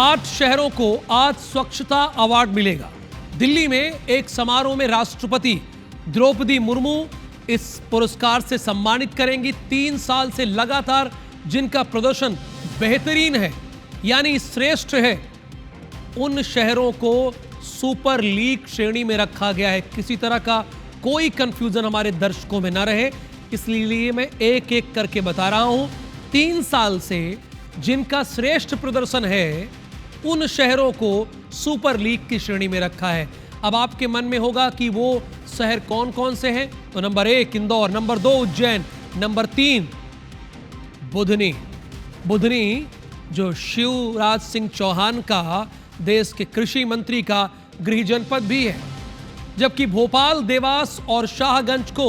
8 शहरों को आज स्वच्छता अवार्ड मिलेगा। दिल्ली में एक समारोह में राष्ट्रपति द्रौपदी मुर्मू इस पुरस्कार से सम्मानित करेंगी। 3 साल से लगातार जिनका प्रदर्शन बेहतरीन है यानी श्रेष्ठ है, उन शहरों को सुपर लीग श्रेणी में रखा गया है। किसी तरह का कोई कंफ्यूजन हमारे दर्शकों में ना रहे, इसलिए मैं एक एक करके बता रहा हूं। 3 साल से जिनका श्रेष्ठ प्रदर्शन है, उन शहरों को सुपर लीग की श्रेणी में रखा है। अब आपके मन में होगा कि वो शहर कौन कौन से हैं, तो number 1 Indore, number 2 Ujjain, number 3 Budhni. Budhni जो शिवराज सिंह चौहान का, देश के कृषि मंत्री का गृह जनपद भी है। जबकि भोपाल, देवास और शाहगंज को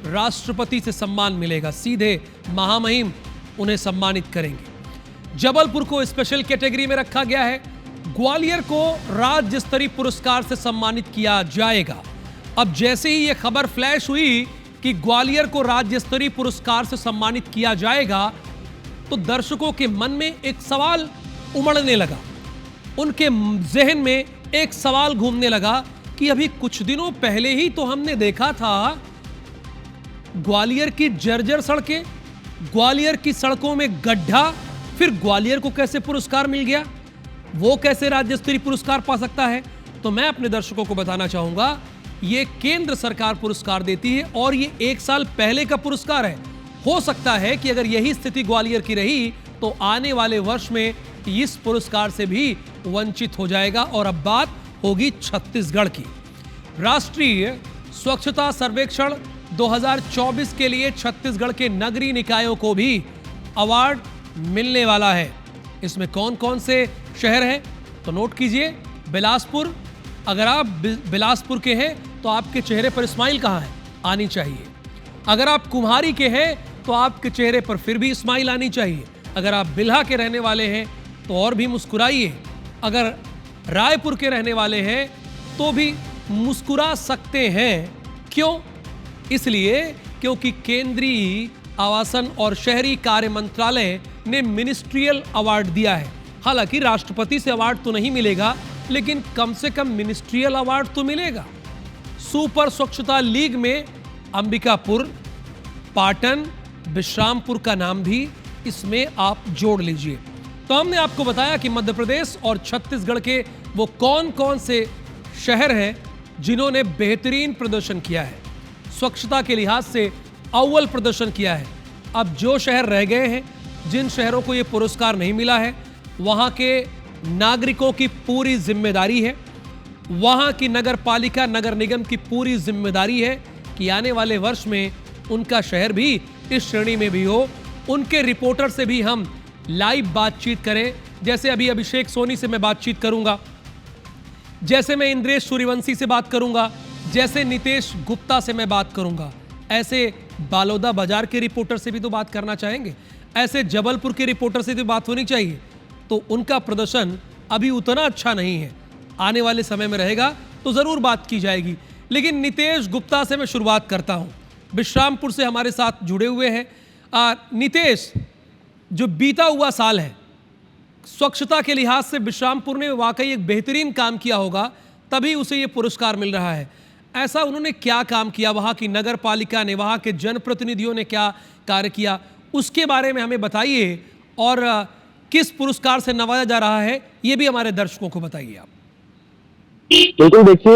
राष्ट्रपति से सम्मान मिलेगा, सीधे महामहिम उन्हें सम्मानित करेंगे। जबलपुर को स्पेशल कैटेगरी में रखा गया है। ग्वालियर को राज्य स्तरीय पुरस्कार से सम्मानित किया जाएगा। अब जैसे ही यह खबर फ्लैश हुई कि ग्वालियर को राज्य स्तरीय पुरस्कार से सम्मानित किया जाएगा, तो दर्शकों के मन में एक सवाल उमड़ने लगा। उनके जहन में एक सवाल घूमने लगा कि अभी कुछ दिनों पहले ही तो हमने देखा था ग्वालियर की जर्जर सड़कें, ग्वालियर की सड़कों में गड्ढा, फिर ग्वालियर को कैसे पुरस्कार मिल गया, वो कैसे राज्य स्तरीय पुरस्कार पा सकता है। तो मैं अपने दर्शकों को बताना चाहूंगा, ये केंद्र सरकार पुरस्कार देती है और ये 1 साल पहले का पुरस्कार है। हो सकता है कि अगर यही स्थिति ग्वालियर की रही तो आने वाले वर्ष में इस पुरस्कार से भी वंचित हो जाएगा। और अब बात होगी छत्तीसगढ़ की। राष्ट्रीय स्वच्छता सर्वेक्षण 2024 के लिए छत्तीसगढ़ के नगरीय निकायों को भी अवार्ड मिलने वाला है। इसमें कौन कौन से शहर हैं तो नोट कीजिए। बिलासपुर, अगर आप बिलासपुर के हैं तो आपके चेहरे पर स्माइल कहाँ है, आनी चाहिए। अगर आप कुम्हारी के हैं तो आपके चेहरे पर फिर भी स्माइल आनी चाहिए। अगर आप बिल्हा के रहने वाले हैं तो और भी मुस्कुराइए। अगर रायपुर के रहने वाले हैं तो भी मुस्कुरा सकते हैं। क्यों? इसलिए क्योंकि केंद्रीय आवासन और शहरी कार्य मंत्रालय ने मिनिस्ट्रियल अवार्ड दिया है। हालांकि राष्ट्रपति से अवार्ड तो नहीं मिलेगा, लेकिन कम से कम मिनिस्ट्रियल अवार्ड तो मिलेगा। सुपर स्वच्छता लीग में अंबिकापुर, पाटन, विश्रामपुर का नाम भी इसमें आप जोड़ लीजिए। तो हमने आपको बताया कि मध्य प्रदेश और छत्तीसगढ़ के वो कौन कौन से शहर हैं जिन्होंने बेहतरीन प्रदर्शन किया है, स्वच्छता के लिहाज से अव्वल प्रदर्शन किया है। अब जो शहर रह गए हैं, जिन शहरों को ये पुरस्कार नहीं मिला है, वहाँ के नागरिकों की पूरी जिम्मेदारी है, वहाँ की नगर पालिका, नगर निगम की पूरी जिम्मेदारी है कि आने वाले वर्ष में उनका शहर भी इस श्रेणी में भी हो। उनके रिपोर्टर से भी हम लाइव बातचीत करें, जैसे अभी अभिषेक सोनी से मैं बातचीत करूंगा, जैसे मैं इंद्रेश सूर्यवंशी से बात करूंगा, जैसे नितेश गुप्ता से मैं बात करूंगा, ऐसे बालोदा बाजार के रिपोर्टर से भी तो बात करना चाहेंगे, ऐसे जबलपुर के रिपोर्टर से तो बात होनी चाहिए। तो उनका प्रदर्शन अभी उतना अच्छा नहीं है, आने वाले समय में रहेगा तो जरूर बात की जाएगी। लेकिन नितेश गुप्ता से मैं शुरुआत करता हूं, विश्रामपुर से हमारे साथ जुड़े हुए हैं। नितेश, जो बीता हुआ साल है, स्वच्छता के लिहाज से विश्रामपुर ने वाकई एक बेहतरीन काम किया होगा, तभी उसे ये पुरस्कार मिल रहा है। ऐसा उन्होंने क्या काम किया, वहाँ की नगर पालिका ने, वहाँ के जनप्रतिनिधियों ने क्या कार्य किया, उसके बारे में हमें बताइए। और किस पुरस्कार से नवाजा जा रहा है, ये भी हमारे दर्शकों को बताइए आप। बिल्कुल, देखिए,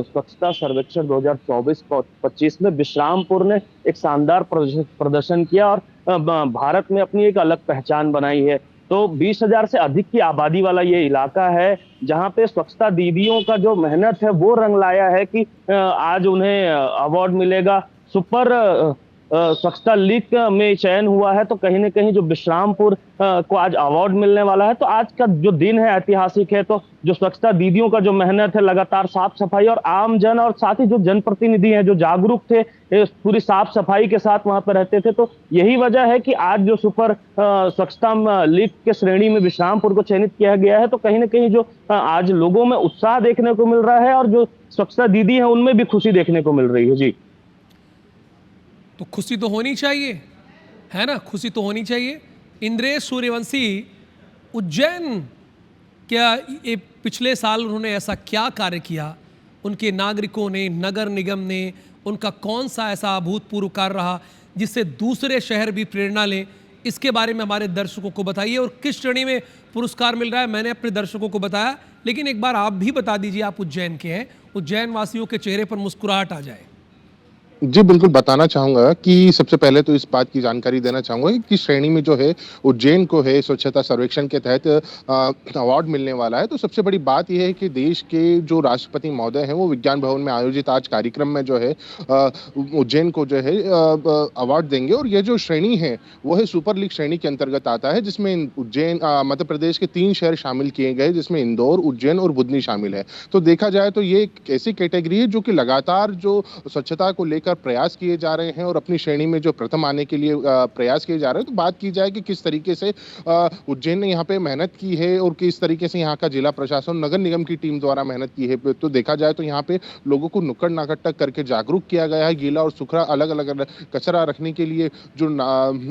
स्वच्छता सर्वेक्षण 2024-25 में विश्रामपुर ने एक शानदार प्रदर्शन किया और भारत में अपनी एक अलग पहचान बनाई है। तो 20,000 से अधिक की आबादी वाला ये इलाका है, जहां पे स्वच्छता दीदियों का जो मेहनत है वो रंग लाया है कि आज उन्हें अवार्ड मिलेगा। सुपर स्वच्छता लीग में चयन हुआ है, तो कहीं ना कहीं जो विश्रामपुर को आज अवार्ड मिलने वाला है। तो आज का जो दिन है ऐतिहासिक है। तो जो स्वच्छता दीदियों का जो मेहनत है, लगातार साफ सफाई, और आम जन और साथ ही जो जनप्रतिनिधि हैं जो जागरूक थे, पूरी साफ सफाई के साथ वहां पर रहते थे, तो यही वजह है कि आज जो सुपर स्वच्छता लीग के श्रेणी में विश्रामपुर को चयनित किया गया है। तो कहीं ना कहीं जो आज लोगों में उत्साह देखने को मिल रहा है और जो स्वच्छता दीदी है उनमें भी खुशी देखने को मिल रही है। जी, तो खुशी तो होनी चाहिए, है ना, खुशी तो होनी चाहिए। इंद्रेश सूर्यवंशी, उज्जैन क्या ये पिछले साल उन्होंने ऐसा क्या कार्य किया, उनके नागरिकों ने, नगर निगम ने, उनका कौन सा ऐसा अभूतपूर्व कार्य रहा जिससे दूसरे शहर भी प्रेरणा लें? इसके बारे में हमारे दर्शकों को बताइए। और किस श्रेणी में पुरस्कार मिल रहा है मैंने अपने दर्शकों को बताया, लेकिन एक बार आप भी बता दीजिए, आप उज्जैन के हैं, उज्जैन वासियों के चेहरे पर मुस्कुराहट आ जाए। जी, बिल्कुल बताना चाहूँगा कि सबसे पहले तो इस बात की जानकारी देना चाहूँगा कि किस श्रेणी में जो है उज्जैन को है स्वच्छता सर्वेक्षण के तहत अवार्ड मिलने वाला है। तो सबसे बड़ी बात ये है कि देश के जो राष्ट्रपति महोदय हैं वो विज्ञान भवन में आयोजित आज कार्यक्रम में जो है उज्जैन को जो है अवार्ड देंगे। और ये जो श्रेणी है वो है सुपर लीग श्रेणी के अंतर्गत आता है, जिसमें उज्जैन मध्य प्रदेश के 3 शहर शामिल किए गए, जिसमें इंदौर, उज्जैन और बुधनी शामिल है। तो देखा जाए तो ये एक ऐसी कैटेगरी है जो कि लगातार जो स्वच्छता को लेकर प्रयास किए जा रहे हैं और अपनी श्रेणी में जो प्रथम आने के लिए प्रयास किए जा रहे हैं। तो बात की जाए कि किस तरीके से उज्जैन ने यहाँ पे मेहनत की है और किस तरीके से यहाँ का जिला प्रशासन, नगर निगम की टीम द्वारा मेहनत की है, तो देखा जाए तो यहाँ पे लोगों को नुक्कड़ नाकड़ तक करके जागरूक किया गया है। गीला और सूखा अलग अलग कचरा रखने के लिए जो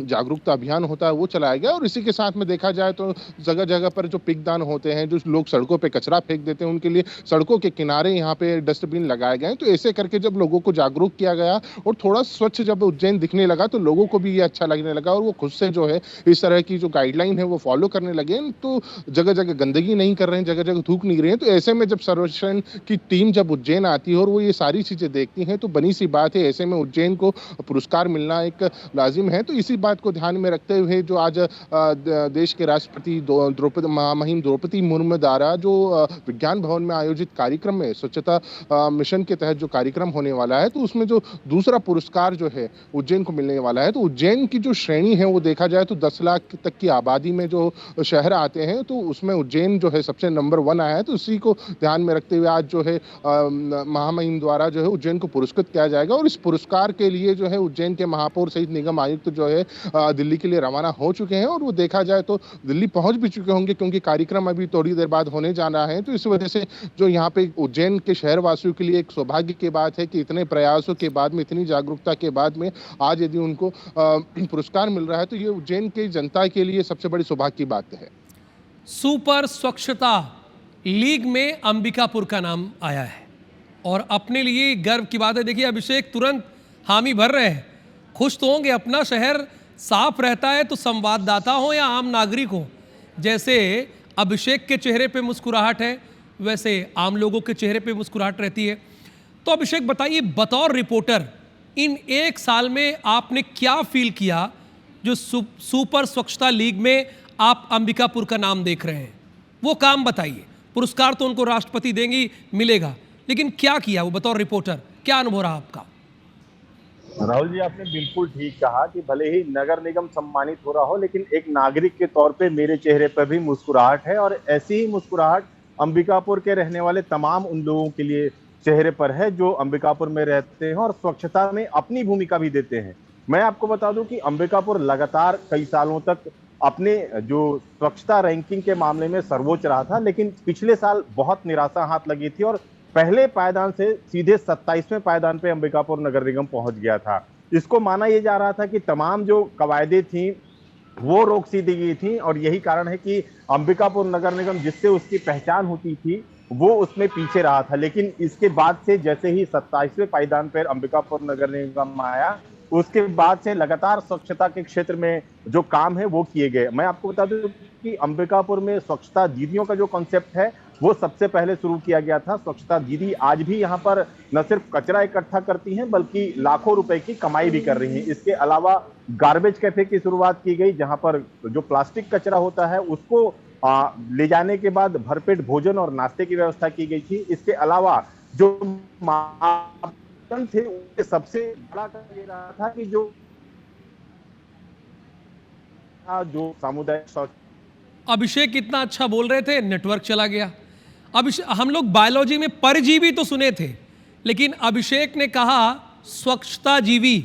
जागरूकता अभियान होता है वो चलाया गया। और इसी के साथ में देखा जाए तो जगह जगह पर जो पिकदान होते हैं, जो लोग सड़कों पर कचरा फेंक देते हैं, उनके लिए सड़कों के किनारे यहाँ पे डस्टबिन लगाए गए। तो ऐसे करके जब लोगों को जागरूक किया गया और थोड़ा स्वच्छ जब उज्जैन दिखने लगा तो लोगों को भी ये अच्छा लगने लगा और वो खुद से जो है इस तरह की जो गाइडलाइन है वो फॉलो करने लगे। तो जगह जगह गंदगी नहीं कर रहे हैं, जगह जगह थूक नहीं रहे हैं। तो ऐसे में जब सर्वेक्षण की टीम जब उज्जैन आती है और वो ये सारी चीजें देखती हैं तो बनी सी बात है ऐसे में उज्जैन को पुरस्कार मिलना एक लाजिम है। तो इसी बात को ध्यान में रखते हुए जो आज देश के राष्ट्रपति महामहिम द्रौपदी मुर्मू द्वारा जो विज्ञान भवन में आयोजित कार्यक्रम में स्वच्छता मिशन के तहत जो कार्यक्रम होने वाला है, तो उसमें जो दूसरा पुरस्कार जो है उज्जैन को मिलने वाला है। तो उज्जैन की जो श्रेणी है वो देखा जाए तो 10 लाख तक की आबादी में जो शहर आते हैं तो उसमें उज्जैन जो है सबसे नंबर 1 आया है। तो उसी को ध्यान में रखते हुए आज जो है महामहिम द्वारा जो है उज्जैन को पुरस्कृत किया जाएगा। और इस पुरस्कार के लिए जो है उज्जैन के महापौर सहित निगम आयुक्त जो है दिल्ली के लिए रवाना हो चुके हैं और वो देखा जाए तो दिल्ली पहुंच भी चुके होंगे, क्योंकि कार्यक्रम अभी थोड़ी देर बाद होने जाना है। तो इस वजह से जो यहाँ पे उज्जैन के शहर वासियों के लिए एक सौभाग्य की बात है कि इतने प्रयासों के बाद में, इतनी जागरूकता के बाद में आज यदि उनको पुरस्कार मिल रहा है तो ये उज्जैन की जनता के लिए सबसे बड़ी सौभाग्य की बात है। सुपर स्वच्छता लीग में अंबिकापुर का नाम आया है और अपने लिए गर्व की बात है। देखिए अभिषेक तुरंत हामी भर रहे हैं, खुश तो होंगे। अपना शहर साफ रहता है तो संवाददाता हो या आम नागरिक हो, जैसे अभिषेक के चेहरे पे मुस्कुराहट है वैसे आम लोगों के चेहरे पे मुस्कुराहट रहती है। तो अभिषेक बताइए, बतौर रिपोर्टर इन 1 साल में आपने क्या फील किया जो सुपर स्वच्छता लीग में आप अंबिकापुर का नाम देख रहे हैं? वो काम बताइए। पुरस्कार तो उनको राष्ट्रपति देंगी, मिलेगा, लेकिन क्या किया वो बतौर रिपोर्टर, क्या अनुभव रहा आपका? राहुल जी, आपने बिल्कुल ठीक कहा कि भले ही नगर निगम सम्मानित हो रहा हो, लेकिन एक नागरिक के तौर पे मेरे चेहरे पर भी मुस्कुराहट है और ऐसी ही मुस्कुराहट अंबिकापुर के रहने वाले तमाम उन लोगों के लिए चेहरे पर है जो अंबिकापुर में रहते हैं और स्वच्छता में अपनी भूमिका भी देते हैं। मैं आपको बता दूं कि अंबिकापुर लगातार कई सालों तक अपने जो स्वच्छता रैंकिंग के मामले में सर्वोच्च रहा था, लेकिन पिछले साल बहुत निराशा हाथ लगी थी और पहले पायदान से सीधे 27वें पायदान पे अंबिकापुर नगर निगम पहुंच गया था। इसको माना यह जा रहा था कि तमाम जो कवायदे थी वो रोक सी दी गई थी और यही कारण है कि अंबिकापुर नगर निगम जिससे उसकी पहचान होती थी वो उसमें पीछे रहा था। लेकिन इसके बाद से जैसे ही 27वें पायदान पर अंबिकापुर नगर निगम आया, उसके बाद से लगातार स्वच्छता के क्षेत्र में जो काम है वो किए गए। मैं आपको बता दूं कि अंबिकापुर में स्वच्छता दीदियों का जो कॉन्सेप्ट है वो सबसे पहले शुरू किया गया था। स्वच्छता दीदी आज भी यहाँ पर न सिर्फ कचरा इकट्ठा करती हैं बल्कि लाखों रुपए की कमाई भी कर रही हैं। इसके अलावा गार्बेज कैफे की शुरुआत की गई, जहाँ पर जो प्लास्टिक कचरा होता है उसको ले जाने के बाद भरपेट भोजन और नाश्ते की व्यवस्था की गई थी। इसके अलावा जो थे उनके सबसे बड़ा कार्य ये रहा था कि जो सामुदायिक अभिषेक इतना अच्छा बोल रहे थे, नेटवर्क चला गया। हम लोग बायोलॉजी में परजीवी तो सुने थे, लेकिन अभिषेक ने कहा स्वच्छता जीवी।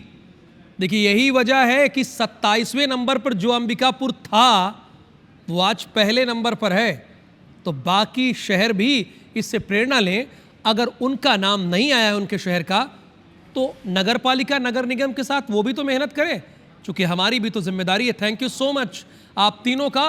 देखिए यही वजह है कि 27वें नंबर पर जो अंबिकापुर था वो आज पहले नंबर पर है। तो बाकी शहर भी इससे प्रेरणा लें। अगर उनका नाम नहीं आया उनके शहर का, तो नगर पालिका, नगर निगम के साथ वो भी तो मेहनत करें, क्योंकि हमारी भी तो जिम्मेदारी है। थैंक यू सो मच आप तीनों का।